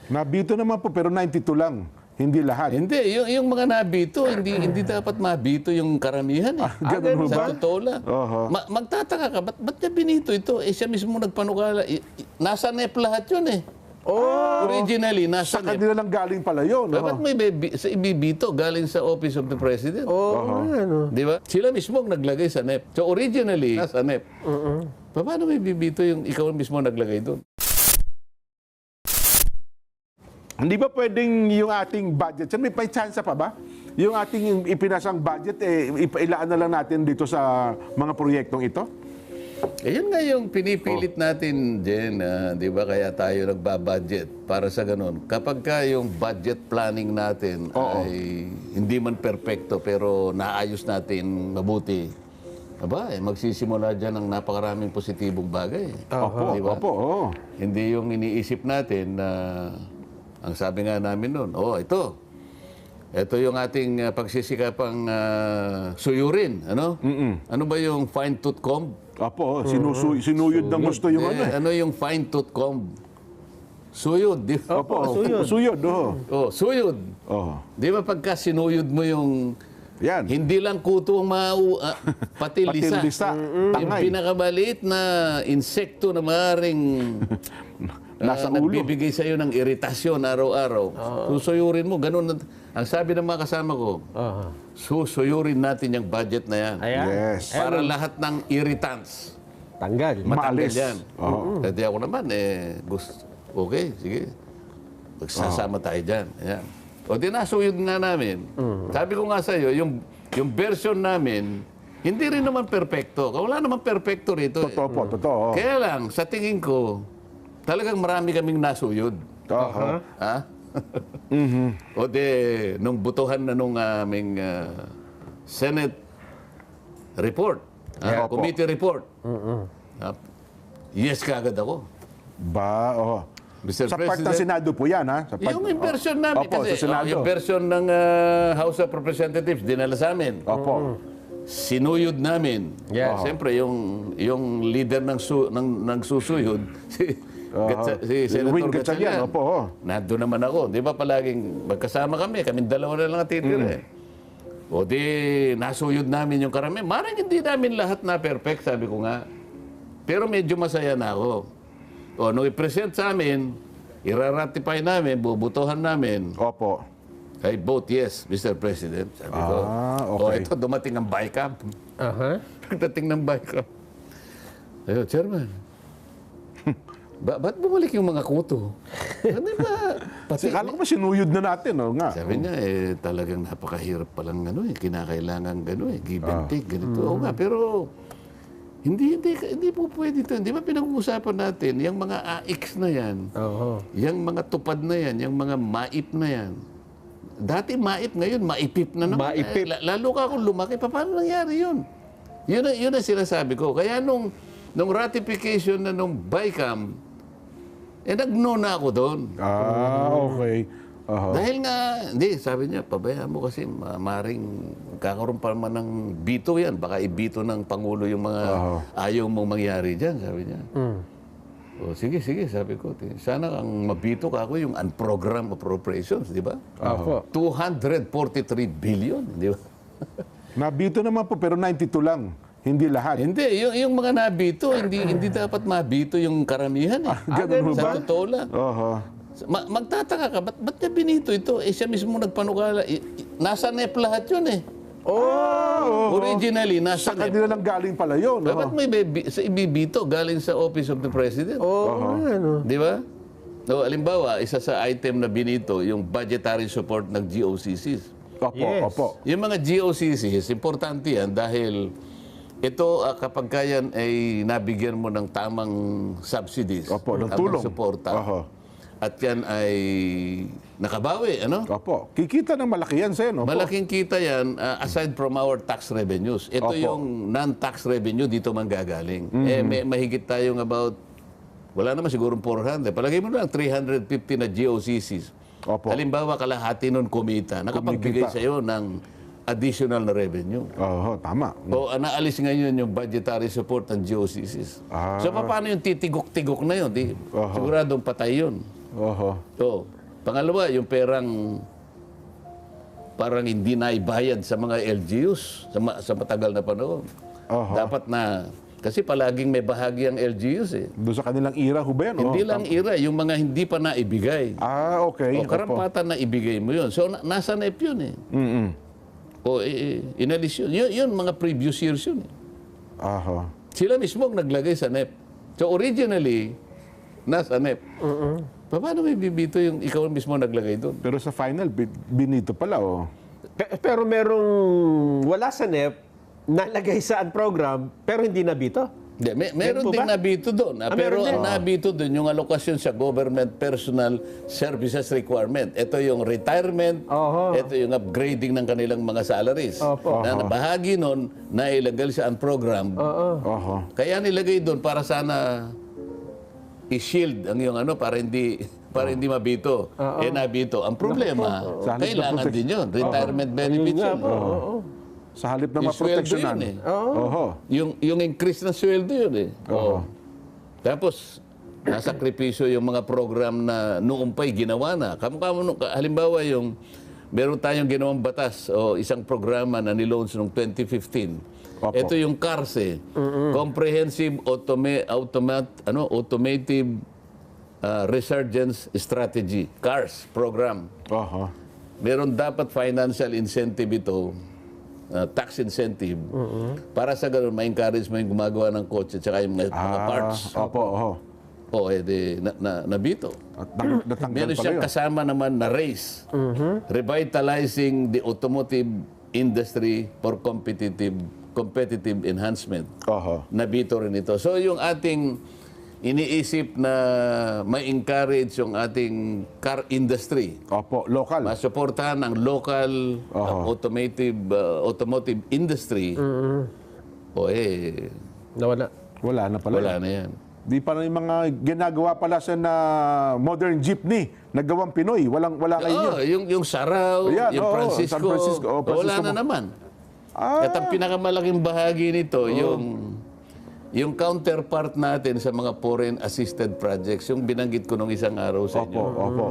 Nabito naman po, pero 92 lang. Hindi lahat. Hindi, yung mga nabito, hindi dapat mabito yung karamihan eh. Ganun ba? Sa totoo lang. Magtataka ka, ba't niya binito ito? Eh siya mismo nagpanukala. Nasa NEP lahat yun eh. Originally, nasa Sa NEP. kanila lang galing pala yun. Ba't may ibibito galing sa Office of the President? Di ba? Sila mismo ang naglagay sa NEP. So originally, nasa NEP. Paano may bibito yung ikaw mismo naglagay doon? Hindi ba pwedeng yung ating budget, may chance pa ba? Yung ating ipinasang budget, ilaan na lang natin dito sa mga proyektong ito? Yun nga yung pinipilit natin, Jen, di ba? Kaya tayo nagbabudget para sa ganun. Kapag ka yung budget planning natin ay hindi man perpekto pero naayos natin mabuti, magsisimula dyan ng napakaraming positibong bagay. Opo, Diba? opo. Hindi yung iniisip natin na ang sabi nga namin noon, ito yung ating pagsisikapang suyurin. Ano? Ano ba yung fine-tooth comb? Opo, sinuyod ng gusto yung ano. Ano yung fine-tooth comb? Suyod, di ba? Opo, suyod. Suyod. Di ba pagka sinuyod mo yung Yan. hindi lang kuto ang pati lisa. Yung pinakamaliit na insekto na maaaring nasa ulo. Nagbibigay sa iyo ng iritasyon araw-araw. Susuyurin mo, ganun. Ang sabi ng mga kasama ko, susuyurin natin yung budget na yan. Yes. Para lahat ng irritants, Tanggal. matanggal Maalis. yan. Kasi ako naman, okay, sige. Magsasama tayo dyan. Ayan. O di nasuyod nga namin. Sabi ko nga sa iyo, yung version namin, hindi rin naman perpekto. Wala naman perpekto rito. Totoo po, totoo. Kaya lang, sa tingin ko, talagang marami kaming nasuyod. Ha? O de, nung butuhan na nung aming Senate report, committee report, yes kaagad ako. Mr. Sa part ng Senado po yan, ha? Yung version namin, Opo, kasi sa Senado. yung version ng House of Representatives, dinala sa amin. Opo. Sinuyod namin. Yeah. Siyempre, yung leader ng susuyod, si Senator Wing Gatchalian. Opo. Nandun naman ako. Di ba palaging magkasama kami? Kaming dalawa na lang titira. O di, nasuyod namin yung karami. Marang hindi namin lahat na perfect, sabi ko nga. Pero medyo masaya na ako. O, nung i-present sa amin, iraratify namin, bubutuhan namin. Opo. I vote yes, Mr. President. Sabi ko. Okay. O, ito, dumating ang BICAM. Pagdating ng BICAM. Ayun, Chairman. Ba't bumalik yung mga kuto? Ano ba? Kala ko ba sinuyod na natin, nga. Sabi niya, talagang napakahirap palang kinakailangan give and take, ganito. Oo nga, pero hindi po pwede ito. Di ba pinag-uusapan natin, yung mga AIX na yan, yung mga tupad na yan, yung mga MAIP na yan. Dati MAIP, ngayon maipip na naman. Lalo ka kung lumaki, paano nangyari yun? Yun ang sinasabi ko. Kaya nung ratification na nung BICAM, nag-no na ako doon. Okay. Dahil nga, sabi niya, pabayaan mo kasi maring kakaroon pa naman ng bito yan. Baka ibito ng Pangulo yung mga ayaw mong mangyari dyan, sabi niya. O, sige, sabi ko. Sana ang mabito ka ako yung unprogrammed appropriations, di ba? 243 billion, di ba? Nabito naman po, pero 92 lang. Hindi lahat. Hindi, yung mga nabito, hindi dapat mabito yung karamihan eh. Ganun ba? Sa totoo lang. Magtataka ka, ba't niya binito ito? Siya mismo nagpanukala. Nasa NEP lahat yun eh. Originally, nasa Sa kanila lang galing pala yun. Ba't may ibibito galing sa Office of the President? Di ba? No, alimbawa, isa sa item na binito, yung budgetary support ng GOCCs. Opo. Yung mga GOCCs, importante yan dahil ito, kapag kayan ay nabigyan mo ng tamang subsidies, ng tulong, suporta, at yan ay nakabawi, Opo. Kikita ng malaki yan, Sen. Malaking kita yan, aside from our tax revenues. Ito yung non-tax revenue, dito man gagaling. May mahigit tayong about, wala naman siguro 400. Palagay mo lang 350 na GOCCs. Halimbawa, kalahati nun kumita. Nakapagbigay sa iyo ng additional na revenue. Tama. O naalis ngayon yung budgetary support ng GOCCs. So paano yung titigok-tigok na yun? Siguradong patay yun. Oho. So, pangalawa, yung parang hindi na ibayad sa mga LGUs sa matagal na panahon. Oho. Dapat na, kasi palaging may bahagi ang LGUs eh. Doon sa kanilang ira ho ba yan? Hindi lang ira, yung mga hindi pa naibigay. Okay. O karampatan na ibigay mo yun. So, nasa NEP yun eh. Mm-mm. O inalis yun. Yun, mga previous years yun eh. Aha. Sila mismo ang naglagay sa NEP. So, originally, nasa NEP. Paano may bibito yung ikaw mismo naglagay doon? Pero sa final, binito pala, oh. Pero merong wala sa NEP, nalagay sa program, pero hindi nabito. Hindi, meron po ding ba? nabito doon. Pero meron din. ang nabito doon, yung alokasyon sa Government Personal Services Requirement. Ito yung retirement, Oho. ito yung upgrading ng kanilang mga salaries. Opo. Na bahagi nun, na ilagay sa program. Oho. Kaya nilagay doon para sana i-shield ang yung para hindi mabito. Nabito. Ang problema, Sa halip na kailangan din yun. Retirement benefits yun. Sa halip na Yung sweldo maproteksyonan. yun eh. Oho. Yung increase ng sweldo yun eh. Oo. Tapos, nasakripisyo yung mga program na noong pa'y ginawa na. Halimbawa meron tayong ginawang batas o isang programa na nilaunch noong 2015. Opo. Ito yung CARS eh. Comprehensive Automative Resurgence Strategy. CARS program. Oho. Meron dapat financial incentive ito, tax incentive, para sa ganun, ma-encourage mo yung gumagawa ng kotse at saka yung mga parts. Opo, oho. O, nabito. At natanggal Meron pala siyang yun. kasama naman na race. Revitalizing the automotive industry for competitive enhancement. Oho. Nabito rin ito. So, yung ating iniisip na ma-encourage yung ating car industry, Opo, local. masuportahan ang local automotive industry, Nawala. Wala na pala. wala yun. na yan. Di pa yung mga ginagawa pala sa na modern jeepney, nagawang Pinoy. Wala kayo Oo, yun. yung Sarao, Ayan, yung oo, Francisco, San Francisco, wala Francisco na mo. naman. At ang pinakamalaking bahagi nito, yung counterpart natin sa mga foreign assisted projects, yung binanggit ko nung isang araw sa inyo. Opo.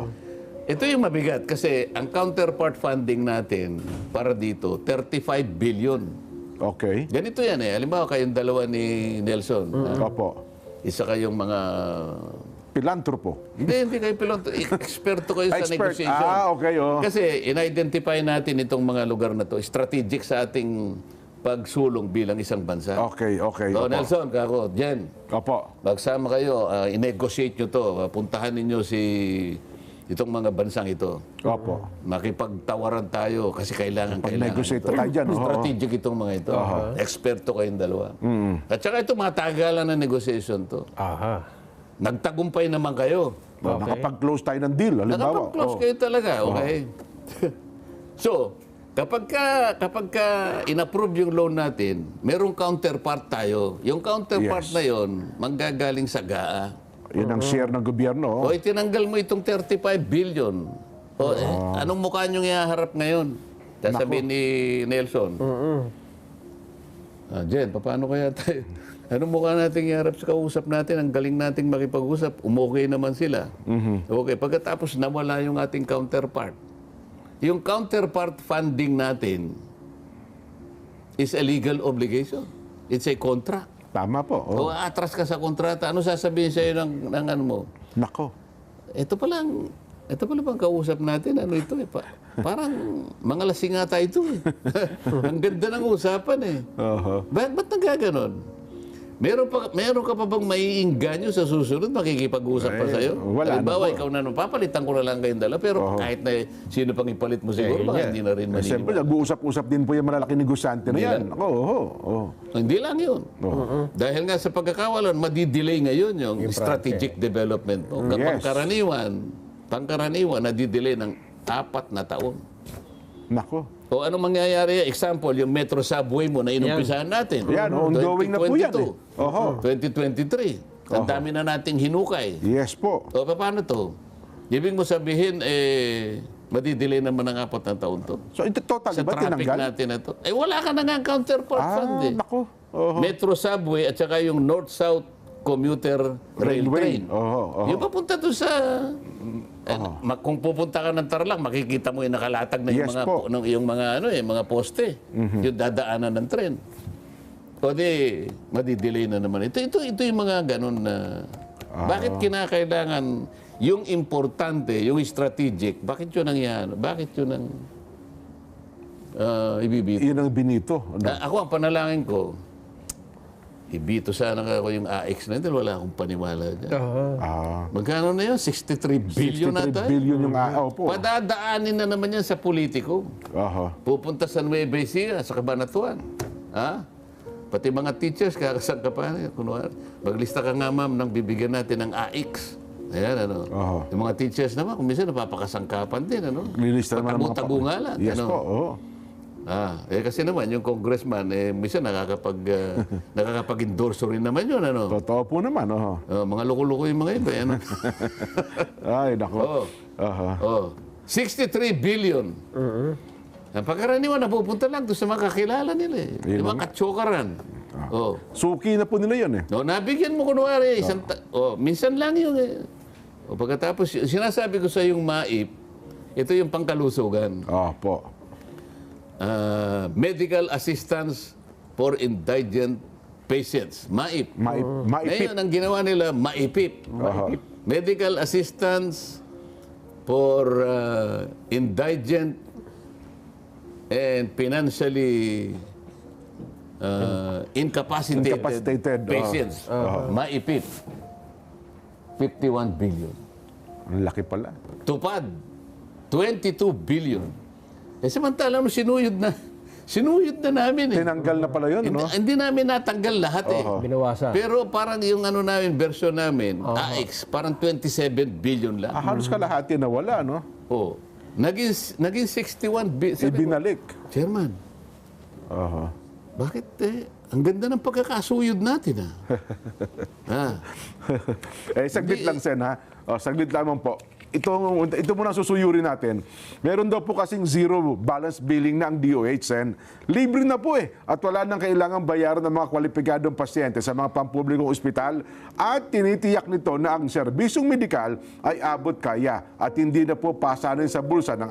Ito yung mabigat kasi ang counterpart funding natin para dito, 35 billion. Okay. Ganito yan eh. Halimbawa kayong dalawa ni Nelson. Opo. Isa kayong mga... Pilantropo. Hindi kayo piloto. Eksperto kayo sa Expert. negotiation. Okay, oh. Kasi in-identify natin itong mga lugar na to, strategic sa ating pagsulong bilang isang bansa. Okay. So, Opo. Nelson, kako, Jen, Opo. magsama kayo, i-negotiate nyo to, puntahan ninyo itong mga bansang ito. Opo. Makipagtawaran tayo kasi kailangan Pag-negotiate ito. tayo dyan, oo. Strategic itong mga ito. Eksperto kayong dalawa. At saka ito, matagalan na negotiation to. Aha. Nagtagumpay naman kayo. Nakapag-close tayo ng deal, halimbawa. Nakapag-close kayo talaga, okay? So, kapag ka in-approve yung loan natin, merong counterpart tayo. Yung counterpart Yes. na yon, manggagaling sa GAA. Yun ang share ng gobyerno. O itinanggal mo itong 35 billion. O, anong mukha niyong ihaharap ngayon? Sasabihin ni Nelson. Jen, paano kaya tayo? Anong mukha natin iharap sa kausap natin? Ang galing nating makipag-usap. Umokay naman sila. Okay, pagkatapos nawala yung ating counterpart. Yung counterpart funding natin is a legal obligation. It's a contract. Tama po. O atras ka sa kontrata, ano sasabihin sa'yo ng ano mo? Nako. Ito pala bang kausap natin? Ano ito eh? Parang mga lasing ata ito eh. Ang ganda ng usapan eh. Ba't nagkaganon? Meron ka pa bang maiinganyo sa susunod makikipag-usap pa sa'yo? wala na Halimbawa, po. ikaw na papalitan ko na lang kayong dala, pero kahit na sino pang ipalit mo siguro, baka hindi na rin Siyempre, maniniwala. nag-uusap-usap din po yung malalaking negosyante na yan. Oo. Hindi lang yun. Dahil nga sa pagkakawalan, madidelay ngayon yung strategic development mo. Yes. Pangkaraniwan, nadidelay ng 4 na taon. Nako. O anong mangyayari? Example, yung Metro Subway mo na inumpisahan natin. Yan, ongoing na po yan eh. 2022, Oho. 2023. Ang dami na nating hinukay. Yes po. O paano to? Ibig mo sabihin, madidelay naman ng 4 na taon to. So, ito total, Sa ba traffic tinanggal? natin na to. Wala ka na nga counterpart fund eh. Nako. Oho. Metro Subway at saka yung North-South commuter rail Railway. train. Oho, oho. Yung papunta doon sa... kung pupunta ka ng Tarlac, makikita mo yung nakalatag na yung Yes mga po. yung mga mga poste, yung dadaanan ng tren. O di madidelay na naman. Ito yung mga ganun na bakit kinakailangan yung importante, yung strategic, bakit yun ang yan? Bakit yun ang ibibito? Yun ang binito. Ako ang panalangin ko, ibito sana ako yung AX na ito, wala akong paniwala dyan. Magkano na yun? 63 billion na 63 tayo? billion yung po. Padadaanin na naman yan sa politiko. Aha. Pupunta sa Nueva Ecija, sa Cabanatuan. Ha? Pati mga teachers, kakasang ka pa. Kunwari, maglista ka nga ma'am nang bibigyan natin ng AX. Ayan, ano. Aha. Yung mga teachers naman, kung minsan napapakasangkapan din, ano. Lilista naman ang mga Patago-tago nga lang. Yes ano. po, oo. Kasi naman, yung congressman, minsan nakakapag-endorso rin naman yun, ano. Totoo po naman, oho. Mga loko-loko yung mga iba, ano. Ay, nako. Oo. Aha. 63 billion. Ang pagkaraniwan, napupunta lang doon sa mga kakilala nila. Yung mga katsokaran. Suki na po nila yun eh. Nabigyan mo kunwari, minsan lang yun eh. Pagkatapos, sinasabi ko sa yung MAIP, ito yung pangkalusugan. Po. Medical Assistance for Indigent Patients. MAIP. Maipit. Ngayon, ang ginawa nila, MAIPIP. Medical Assistance for Indigent and Financially Incapacitated Patients. MAIPIP. 51 billion. Ang laki pala. Tupad, 22 billion. Samantala, sinuyod na namin eh. Tinanggal na pala yun, no? Hindi namin natanggal lahat eh. Binawasan. Pero parang yung version namin, AX, parang 27 billion lang. Halos kalahati na wala, no? Oh. Naging 61 billion. Ibinalik. Chairman, bakit ang ganda ng pagkakasuyod natin Saglit lang, Sen, ha? Saglit lamang po. Ito muna susuyurin natin. Meron daw po kasing zero balance billing na ang DOH, Sen. Libre na po eh. At wala nang kailangang bayaran ng mga kwalipikadong pasyente sa mga pampublikong ospital. At tinitiyak nito na ang serbisyong medikal ay abot kaya at hindi na po pasanin sa bulsa ng